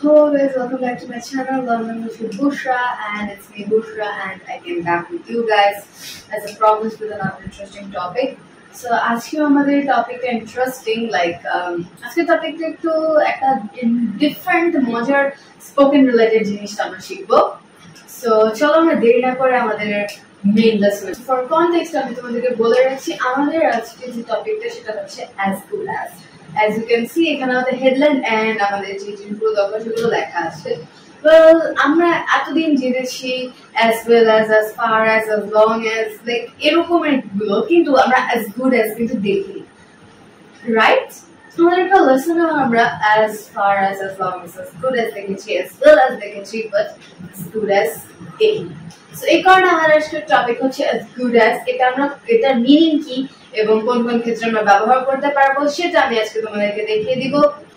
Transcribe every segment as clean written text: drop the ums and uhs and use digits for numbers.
Hello guys, welcome back to my channel. London with Bushra, and it's me Bushra, and I came back with you guys as a promise with another interesting topic. So আজকে আমাদের টপিকটা interesting, আজকে টপিকটা একটু একটা different মজার spoken related জিনিসটা আমরা শিখবো। সো চলো আমরা দেরি না করে আমাদের মেইন লেসন। ফর কনটেক্সট আমি তোমাদেরকে বলে রাখছি, আমাদের আজকে যে টপিকটা সেটা হচ্ছে as good as. As you can see, এখানে আমাদের হেডলাইন এন্ড আমাদের যে পুরো দরকারগুলো লেখা আছে। Well, আমরা এতদিন জেনেছি as well as far as long as, like এরকমের গুলো, কিন্তু আমরা as good as কিন্তু দেখিনি, রাইট? আমাদের একটা লেসনে আমরা as far as long as good as দেখেছি, as well as দেখেছি, but as good as দেখিনি। সো এই কারণে আমাদের আজকের টপিক হচ্ছে as good as। এটার মিনিং কি এবং কোন কোন ক্ষেত্রে আমরা ব্যবহার করতে পারবো সেটা আমি আজকে তোমাদেরকে দেখিয়ে দিব।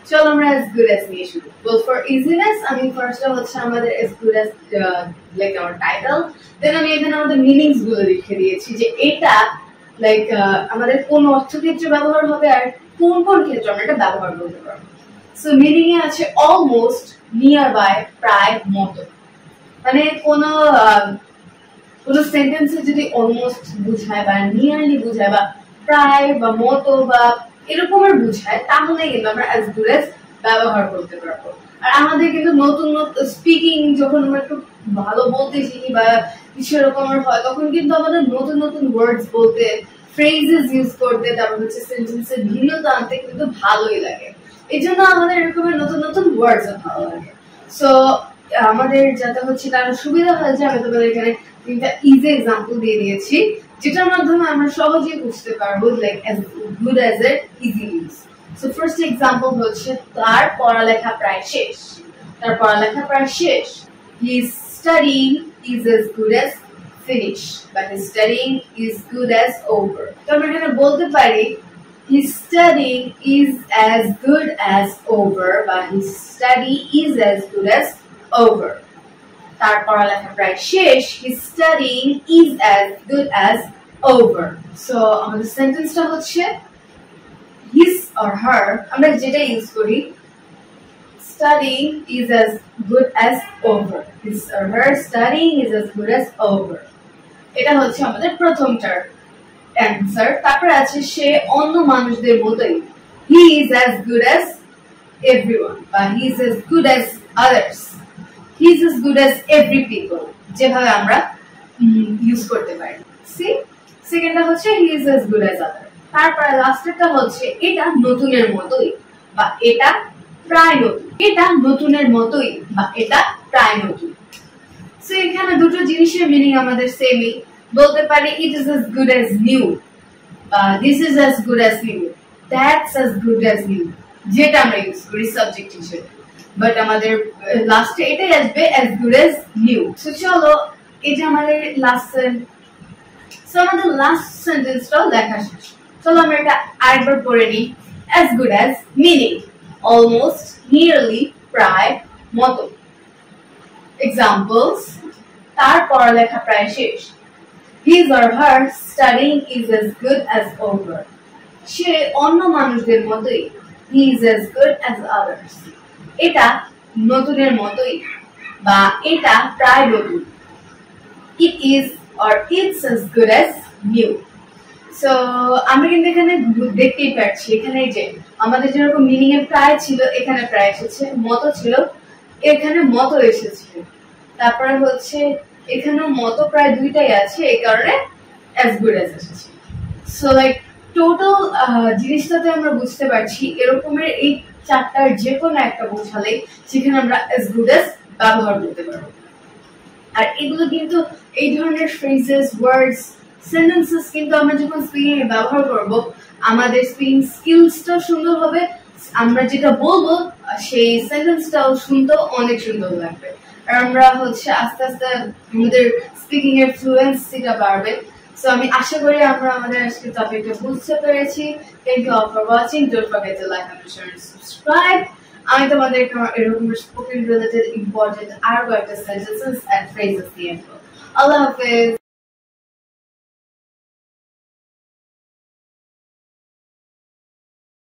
চলো আমরা as good as নিয়ে শুরু। Well, for easiness আমি ফার্স্টে হচ্ছে আমাদের as good as লাইক আমার টাইটেল, দেন আমি এখানে আমাদের মিনিংস গুলো লিখে দিয়েছি যে এটা লাইক আমাদের কোন অর্থক্ষেত্রে ব্যবহার হবে আর কোন কোন ক্ষেত্রে আমরা এটা ব্যবহার করতে পারবো। সো মিনিং এ আছে অলমোস্ট, নিয়ার বাই, প্রায়, মতো। মানে কোন সেন্টেন্সে যদি অলমোস্ট বুঝায় বা নিয়ারলি বুঝায় বা প্রায় বা মতো বা এরকমের বুঝায়, তাহলে কিন্তু আমরা as good as ব্যবহার করতে পারবো। আর আমাদের কিন্তু নতুন নতুন স্পিকিং যখন আমরা একটু ভালো বলতে শিখি বা কিছু এরকমের হয়, তখন কিন্তু আমাদের নতুন নতুন ওয়ার্ডস বলতে, ফ্রেজেস ইউজ করতে, তারপর হচ্ছে সেন্টেন্সের ভিন্নতা আনতে কিন্তু ভালোই লাগে। এই জন্য আমাদের এরকমের নতুন নতুন ওয়ার্ডস ভালো লাগে। সো আমাদের যাতে হচ্ছে তার সুবিধা হয়েছে, আমি তোমাদের এখানে তিনটা ইজি এক্সাম্পল দিয়ে দিয়েছি, যেটার মাধ্যমে আমরা সহজেই বুঝতে পারবো লাইক as good as এর easy use. So first example হচ্ছে তার পড়ালেখা প্রায় শেষ। তার পড়ালেখা প্রায় শেষ। His studying is as good as finished, but his studying is good as over. তো আমরা এখানে বলতে পারি his studying is as good as over, বা his study is as good as over. তার পড়ালেখা প্রায় শেষ, his studying is as good as over. So আমাদের সেন্টেন্সটা হচ্ছে his or her, আমরা যেটা ইউজ করি, studying is as good as over. His or her studying is as good as over. এটা হচ্ছে আমাদের প্রথমটার অ্যানসার। তারপর আছে সে অন্য মানুষদের মতোই, he is as good as everyone, বা he is as good as others. He is as good as every people, যেভাবে আমরা ইউজ করতে পারি। সি সেকেন্ডটা হচ্ছে he is as good as other। তারপরে লাস্টেরটা হচ্ছে এটা নতুনের মতোই, বা এটা প্রায় নতুন। এটা নতুনের মতোই বা এটা প্রায় নতুন। সো এখানে দুটো জিনিসের মিনিং আমাদের সেমই। বলতে পারি it is as good as new, বা this is as good as new, that's as good as new, যেটা আমরা ইউজ করি সাবজেক্ট হিসেবে। বাট আমাদের লাস্টে এটাই আসবে as good as new। So চলো এটা আমাদের লাস্ট আমাদের লাস্ট সেন্টেন্সটা লেখা শেষ। চলো আমরা এটা আরেকবার পড়ে নিই। as good as meaning almost, nearly, প্রায়, মতো। এক্সাম্পলস তার পড়ালেখা প্রায় শেষ, his or her studying is as good as over. সে অন্য মানুষদের মতোই, he is as good as others. এটা নতুনের মতোই, বা এটা প্রায় নতুন, it is or it's as good as new. So আমরা কিন্তু এখানে দেখতেই পাচ্ছি, এখানে যে আমাদের যেরকম মিনিং এর প্রায় ছিল, এখানে প্রায় এসেছে, মতো ছিল, এখানে মতো এসেছে, তারপরে হচ্ছে এখানেও মতো, প্রায় দুইটাই আছে, এই কারণে as good as এসেছে। সো লাইক টোটাল জিনিসটাতে আমরা বুঝতে পারছি এরকমের এই চারটার যে কোনো একটা বোঝালে সেখানে আমরা as good as ব্যবহার করতে পারবো। আর এগুলো কিন্তু এই ধরনের ফ্রেজেস, ওয়ার্ডস, সেন্টেন্সেস কিন্তু আমরা যখন স্পিকিং এ ব্যবহার করব, আমাদের স্পিকিং স্কিলসটাও সুন্দর হবে, আমরা যেটা বলবো সেই সেন্টেন্সটাও শুনতেও অনেক সুন্দর লাগবে, আর আমরা হচ্ছে আস্তে আস্তে আমাদের স্পিকিং এর ফ্লুয়েন্সিটা বাড়বে। সো আমি আশা করি আমরা আমাদের আজকের টপিকটা বুঝতে পেরেছি। Thank you all for watching. Don't forget to like and share and subscribe. আমি তোমাদের এরকম স্পোকেন রিলেটেড ইম্পর্টেন্ট আরো কয়েকটা সেন্টেন্সেস এন্ড ফ্রেজেস নিয়ে আসবো। আল্লাহ হাফেজ।